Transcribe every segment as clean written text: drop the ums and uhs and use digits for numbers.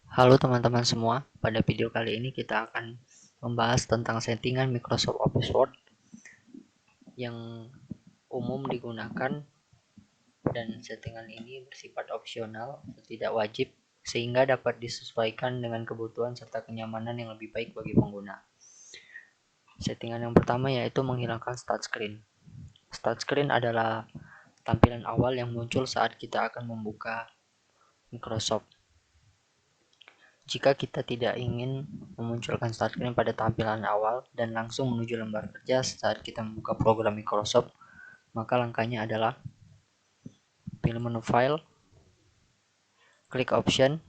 Halo teman-teman semua, pada video kali ini kita akan membahas tentang settingan Microsoft Office Word yang umum digunakan, dan settingan ini bersifat opsional atau tidak wajib sehingga dapat disesuaikan dengan kebutuhan serta kenyamanan yang lebih baik bagi pengguna. Settingan yang pertama yaitu menghilangkan start screen. Start screen adalah tampilan awal yang muncul saat kita akan membuka Microsoft. Jika kita tidak ingin memunculkan start screen pada tampilan awal dan langsung menuju lembar kerja saat kita membuka program Microsoft, maka langkahnya adalah pilih menu File, klik Option,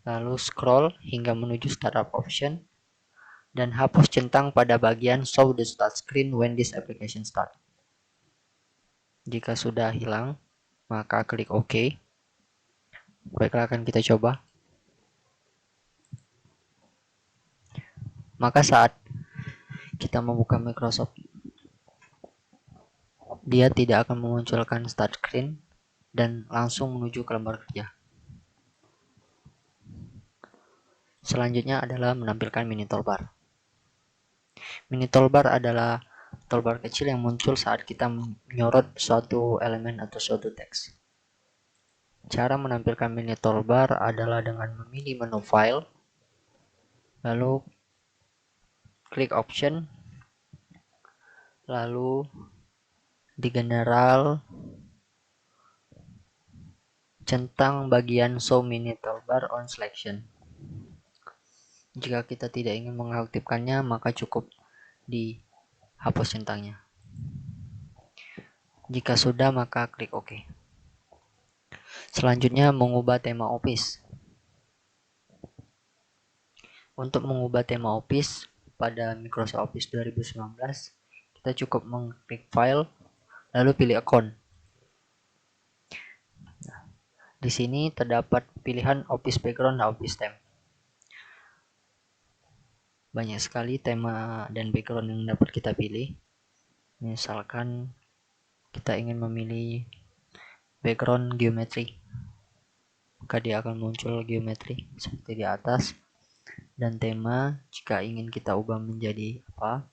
lalu scroll hingga menuju Startup Option, dan hapus centang pada bagian Show the Start Screen when this application start. Jika sudah hilang, maka klik OK. Baiklah, akan kita coba. Maka saat kita membuka Microsoft, dia tidak akan memunculkan start screen dan langsung menuju ke lembar kerja. Selanjutnya adalah menampilkan mini toolbar. Mini toolbar adalah toolbar kecil yang muncul saat kita menyorot suatu elemen atau suatu teks. Cara menampilkan mini toolbar adalah dengan memilih menu File, lalu klik Option, lalu di General centang bagian Show Mini Toolbar on Selection. Jika kita tidak ingin mengaktifkannya, maka cukup dihapus centangnya. Jika sudah, maka klik OK. Selanjutnya, mengubah tema Office. Untuk mengubah tema Office pada Microsoft Office 2019, kita cukup mengklik File, lalu pilih Account. Di sini terdapat pilihan Office Background dan Office Theme. Banyak sekali tema dan background yang dapat kita pilih. Misalkan kita ingin memilih background geometri, maka dia akan muncul geometri seperti di atas. Dan tema, jika ingin kita ubah menjadi apa,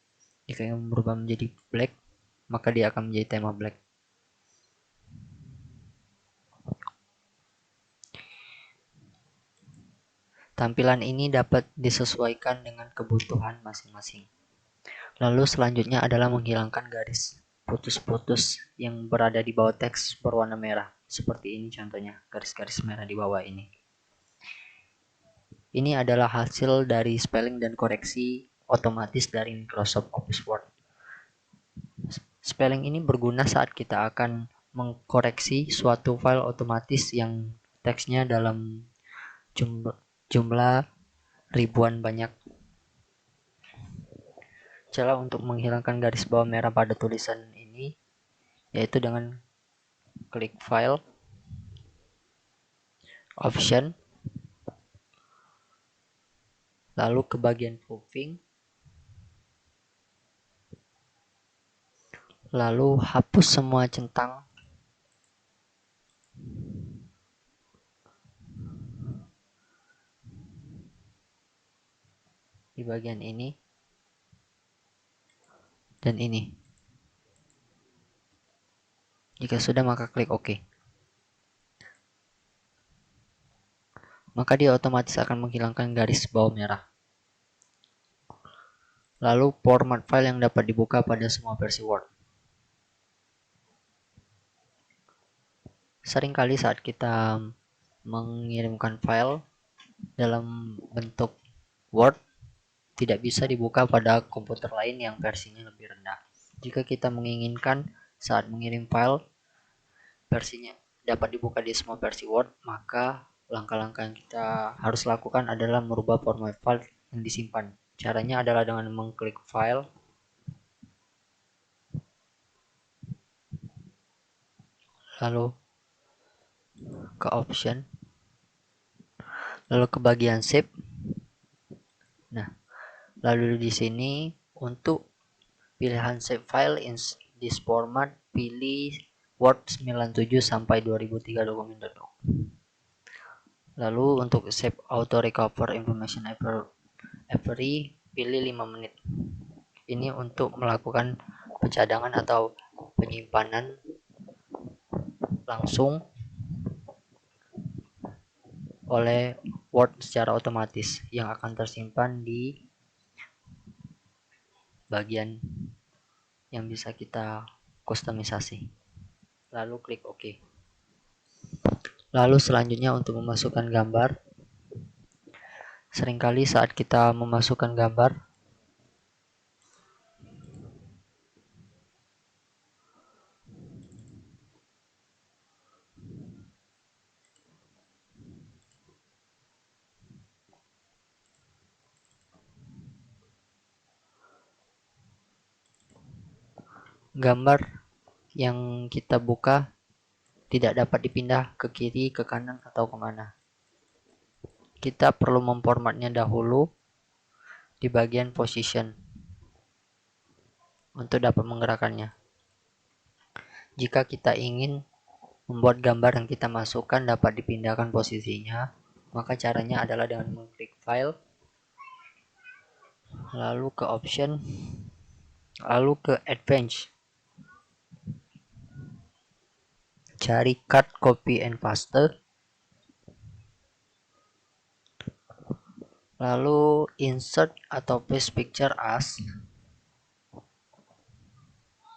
jika ingin berubah menjadi black, maka dia akan menjadi tema black. Tampilan ini dapat disesuaikan dengan kebutuhan masing-masing. Lalu selanjutnya adalah menghilangkan garis putus-putus yang berada di bawah teks berwarna merah. Seperti ini contohnya, garis-garis merah di bawah ini. Ini adalah hasil dari spelling dan koreksi otomatis dari Microsoft Office Word. Spelling ini berguna saat kita akan mengkoreksi suatu file otomatis yang teksnya dalam jumlah ribuan banyak. Cara untuk menghilangkan garis bawah merah pada tulisan ini yaitu dengan klik File, Option, lalu ke bagian Proofing, lalu hapus semua centang di bagian ini dan ini. Jika sudah, maka klik OK. Maka dia otomatis akan menghilangkan garis bawah merah. Lalu format file yang dapat dibuka pada semua versi Word. Seringkali saat kita mengirimkan file dalam bentuk Word, tidak bisa dibuka pada komputer lain yang versinya lebih rendah. Jika kita menginginkan saat mengirim file versinya dapat dibuka di semua versi Word, maka langkah-langkah yang kita harus lakukan adalah merubah format file yang disimpan. Caranya adalah dengan mengklik File, lalu ke Option, lalu ke bagian Save. Nah, lalu di sini untuk pilihan Save File in this format, pilih Word 97 sampai 2003 document.org. Lalu untuk save auto recover information every, pilih 5 menit. Ini untuk melakukan pencadangan atau penyimpanan langsung oleh Word secara otomatis yang akan tersimpan di bagian yang bisa kita kustomisasi. Lalu klik OK. Lalu selanjutnya untuk memasukkan gambar. Seringkali saat kita memasukkan gambar, gambar yang kita buka tidak dapat dipindah ke kiri, ke kanan, atau kemana. Kita perlu memformatnya dahulu di bagian position untuk dapat menggerakkannya. Jika kita ingin membuat gambar yang kita masukkan dapat dipindahkan posisinya, maka caranya adalah dengan mengklik file, lalu ke option, lalu ke advance. Cari cut, copy, and paste. Lalu insert atau paste picture as.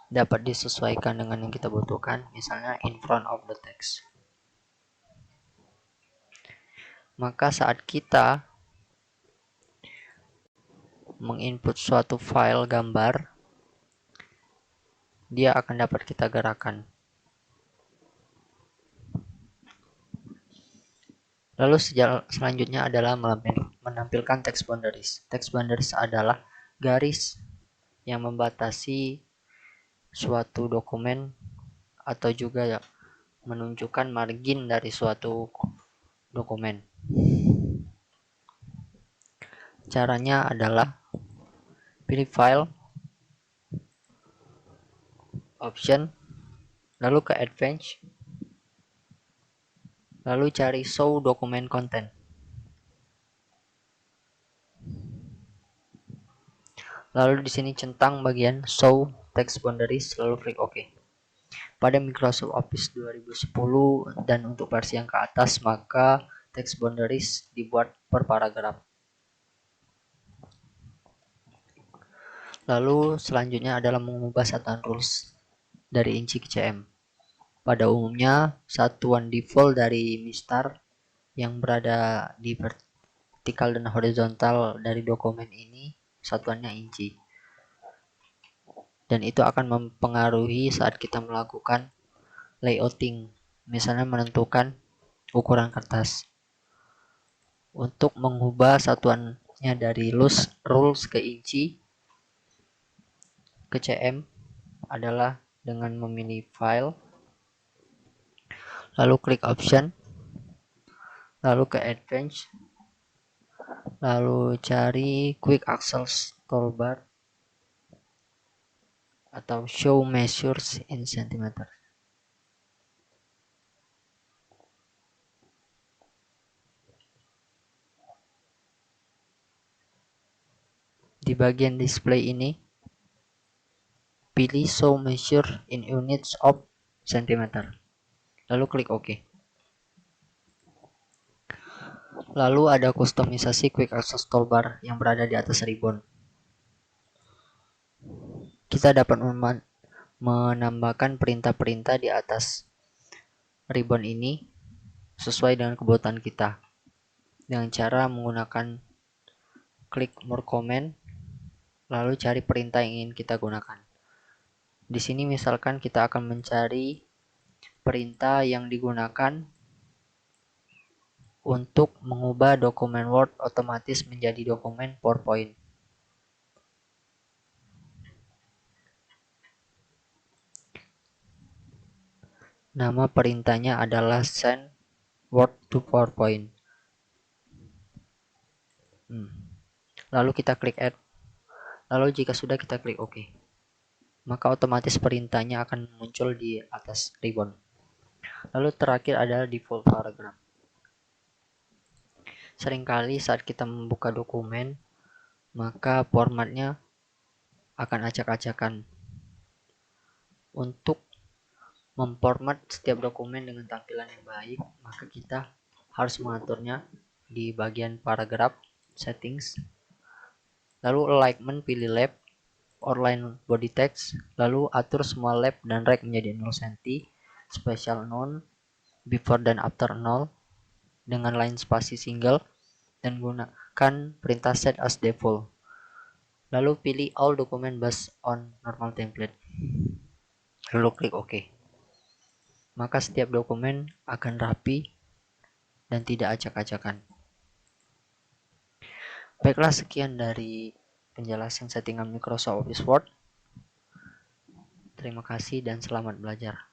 Dapat disesuaikan dengan yang kita butuhkan, misalnya in front of the text. Maka saat kita menginput suatu file gambar, dia akan dapat kita gerakkan. Lalu selanjutnya adalah menampilkan text boundaries. Text boundaries adalah garis yang membatasi suatu dokumen atau juga menunjukkan margin dari suatu dokumen. Caranya adalah pilih file, option, lalu ke advance, lalu cari show document content. Lalu di sini centang bagian show text boundaries, lalu klik OK. Pada Microsoft Office 2010 dan untuk versi yang ke atas, maka text boundaries dibuat per paragraf. Lalu selanjutnya adalah mengubah satuan rules dari inci ke cm. Pada umumnya, satuan default dari mistar yang berada di vertikal dan horizontal dari dokumen ini satuannya inci. Dan itu akan mempengaruhi saat kita melakukan layouting, misalnya menentukan ukuran kertas. Untuk mengubah satuannya dari rules ke inci ke cm adalah dengan memilih file, lalu klik option, lalu ke advance, lalu cari quick access toolbar atau show measures in centimeter. Di bagian display ini, pilih show measure in units of centimeter, lalu klik OK. Lalu ada kustomisasi quick access toolbar yang berada di atas ribbon. Kita dapat menambahkan perintah-perintah di atas ribbon ini sesuai dengan kebutuhan kita dengan cara menggunakan klik more command, lalu cari perintah yang ingin kita gunakan. Di sini misalkan kita akan mencari perintah yang digunakan untuk mengubah dokumen Word otomatis menjadi dokumen PowerPoint. Nama perintahnya adalah send Word to PowerPoint. Lalu kita klik add. Lalu jika sudah kita klik OK. Maka otomatis perintahnya akan muncul di atas ribbon. Lalu terakhir adalah default paragraph. Seringkali saat kita membuka dokumen, maka formatnya akan acak-acakan. Untuk memformat setiap dokumen dengan tampilan yang baik, maka kita harus mengaturnya di bagian paragraf, settings, lalu alignment pilih left, outline body text, lalu atur semua left dan right menjadi 0 cm, special noun, before dan after 0, dengan line spasi single, dan gunakan perintah set as default. Lalu pilih all document based on normal template. Lalu klik OK. Maka setiap dokumen akan rapi dan tidak acak-acakan. Baiklah, sekian dari penjelasan settingan Microsoft Office Word. Terima kasih dan selamat belajar.